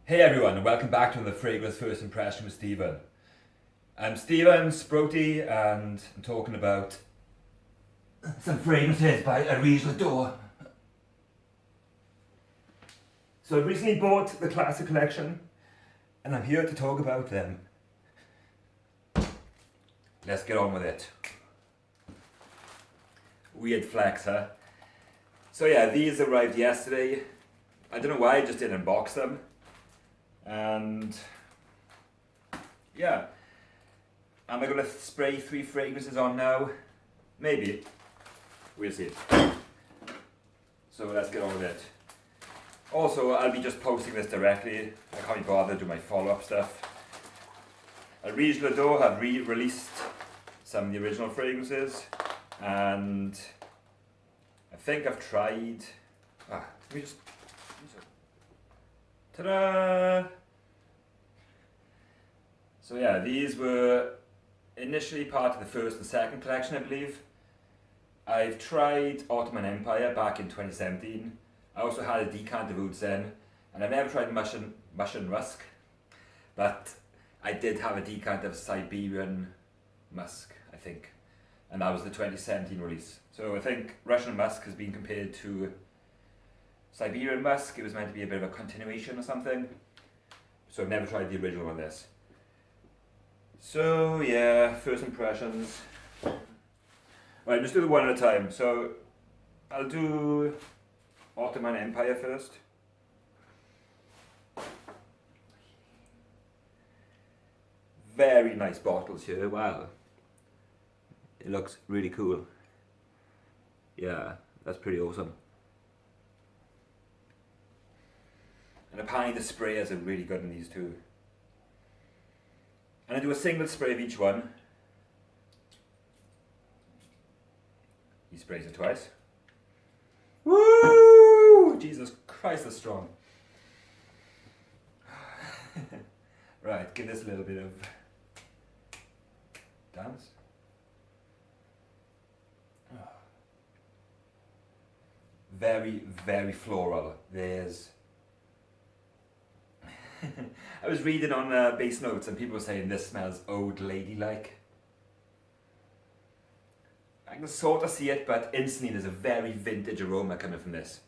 Hey everyone, and welcome back to the Fragrance First Impression with Stephen. I'm Stephen Sproti, and I'm talking about some fragrances by Areej Dore. So I recently bought the Classic Collection, and I'm here to talk about them. Let's get on with it. Weird flex, huh? So yeah, these arrived yesterday. I don't know why I just didn't unbox them. And yeah, am I gonna spray 3 fragrances on now? Maybe. We'll see. So let's get on with it. Also, I'll be just posting this directly. I can't be bothered to do my follow-up stuff. Areej Dore have released some of the original fragrances, and I think I've tried. Let me just. Ta-da! So yeah, these were initially part of the first and second collection, I believe. I've tried Ottoman Empire back in 2017. I also had a decant of Zhen, and I've never tried Russian Musk, but I did have a decant of Siberian Musk, I think, and that was the 2017 release. So I think Russian Musk has been compared to Siberian Musk. It was meant to be a bit of a continuation or something. So I've never tried the original on this. So yeah, first impressions. Right, let's do the one at a time. So I'll do Ottoman Empire first. Very nice bottles here, wow. It looks really cool. Yeah, that's pretty awesome. And apparently the sprayers are really good in these too. And I do a single spray of each one. He sprays it twice. Woo! Jesus Christ, that's strong. Right, give this a little bit of dance. Very, very floral. There's I was reading on base notes and people were saying this smells old lady-like. I can sort of see it, but instantly there's a very vintage aroma coming from this.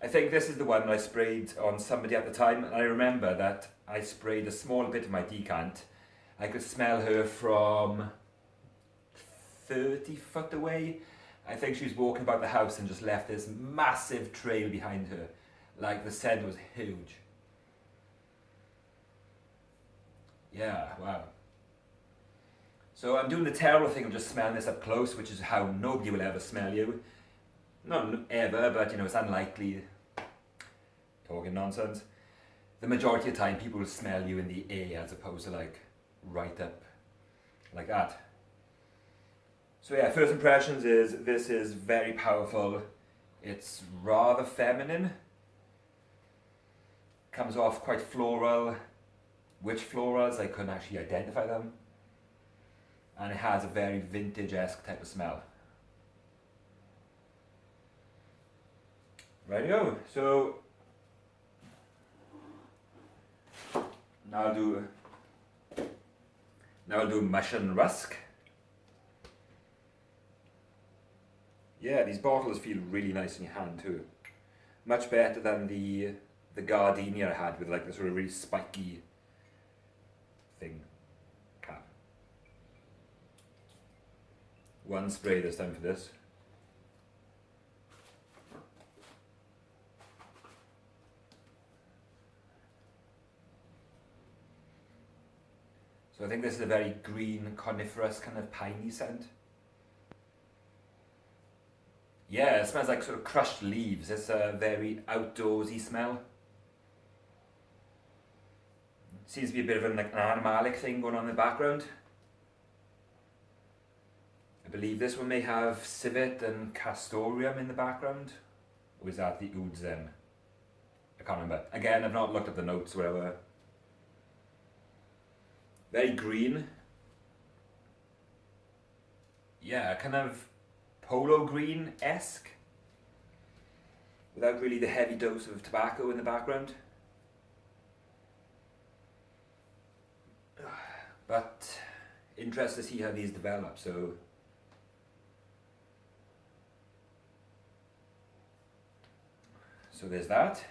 I think this is the one that I sprayed on somebody at the time, and I remember that I sprayed a small bit of my decant. I could smell her from 30 foot away. I think she was walking about the house and just left this massive trail behind her. Like the scent was huge. Yeah, wow. So I'm doing the terrible thing of just smelling this up close, which is how nobody will ever smell you. Not ever, but you know, it's unlikely. Talking nonsense. The majority of the time people will smell you in the air as opposed to like right up like that. So yeah, first impressions is this is very powerful. It's rather feminine. Comes off quite floral. Which florals, I couldn't actually identify them. And it has a very vintage-esque type of smell. Rightio, so now I'll do Mush and Rusk. Yeah, these bottles feel really nice in your hand too. Much better than the Gardenia I had with like this sort of really spiky thing. Cap. One spray this time for this. So I think this is a very green, coniferous, kind of piney scent. Yeah, it smells like sort of crushed leaves. It's a very outdoorsy smell. Seems to be a bit of an animalic thing going on in the background. I believe this one may have civet and castoreum in the background. Or is that the oud Zhen? I can't remember. Again, I've not looked at the notes or whatever. Very green. Yeah, kind of polo green-esque. Without really the heavy dose of tobacco in the background. But interested to see how these develop. So there's that.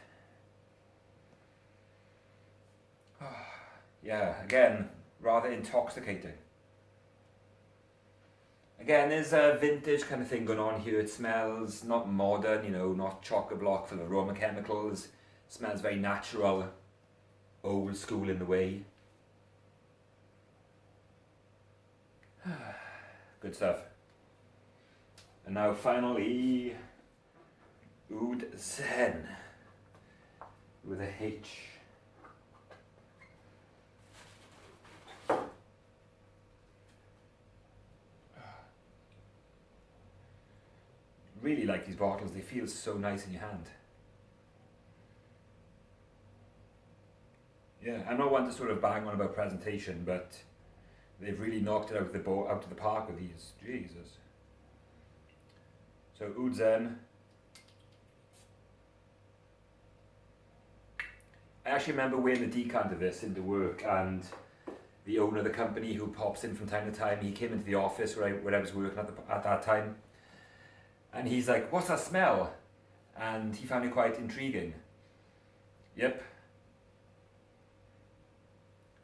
Yeah, again, rather intoxicating. Again, there's a vintage kind of thing going on here. It smells not modern, not chocolate block full of aroma chemicals. It smells very natural, old school in the way. Good stuff. And now finally, Oud Zhen with a H. Really like these bottles, they feel so nice in your hand. Yeah, I'm not one to sort of bang on about presentation, but they've really knocked it out of the park with these. Jesus. So Oud Zhen. I actually remember wearing the decant of this into work, and the owner of the company who pops in from time to time, he came into the office where I was working at that time. And he's like, "What's that smell?" And he found it quite intriguing. Yep.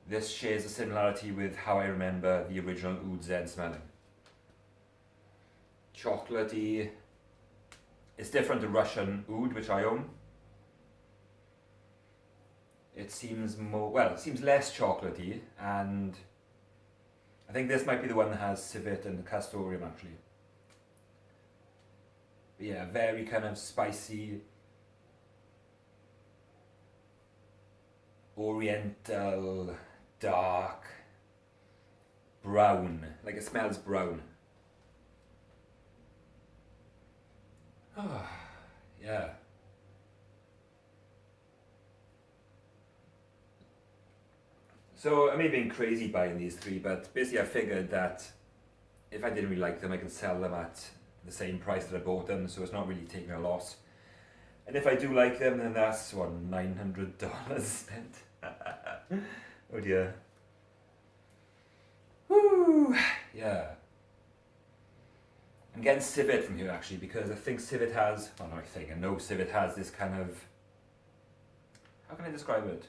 This shares a similarity with how I remember the original Oud Zhen smelling. Chocolatey. It's different to Russian Oud, which I own. It seems it seems less chocolatey, and I think this might be the one that has civet and castoreum actually. But yeah, very kind of spicy, oriental, dark, brown, like it smells brown. Oh, yeah. So I may have been crazy buying these three, but basically I figured that if I didn't really like them, I can sell them at the same price that I bought them, so it's not really taking a loss. And if I do like them, then that's what, $900 spent. Oh dear. Woo! Yeah. I'm getting civet from here actually, because I think civet has, I know civet has this kind of, how can I describe it?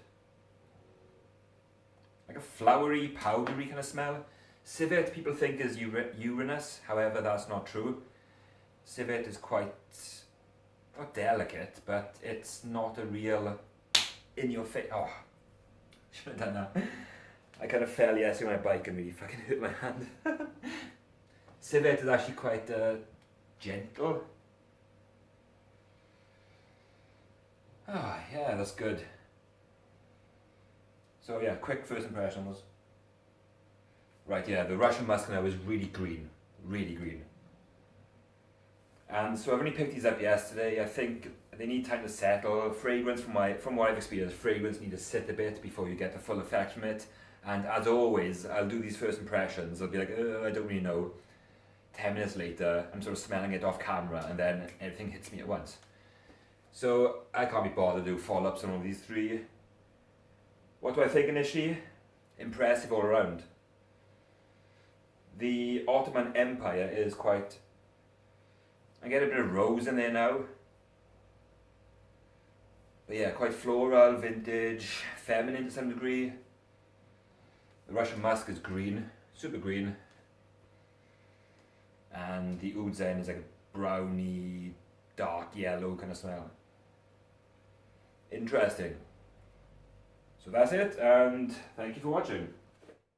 Like a flowery, powdery kind of smell. Civet people think is Uranus, however that's not true. Civet is quite, not delicate, but it's not a real in your face. Oh, should have done that. I kind of fell yesterday on my bike and really fucking hurt my hand. Civet is actually quite gentle. Ah, yeah, that's good. So yeah, quick first impressions. Right, yeah, the Russian Musk now is really green, really green. And so I've only picked these up yesterday. I think they need time to settle. Fragrance, from what I've experienced, fragrance need to sit a bit before you get the full effect from it. And as always, I'll do these first impressions. I'll be like, I don't really know. 10 minutes later, I'm sort of smelling it off camera, and then everything hits me at once. So I can't be bothered to do follow-ups on all these three. What do I think initially? Impressive all around. The Ottoman Empire is quite... I get a bit of rose in there now. But yeah, quite floral, vintage, feminine to some degree. The Russian Musk is green, super green. And the Oud Zhen is like a browny, dark yellow kind of smell. Interesting. So that's it, and thank you for watching.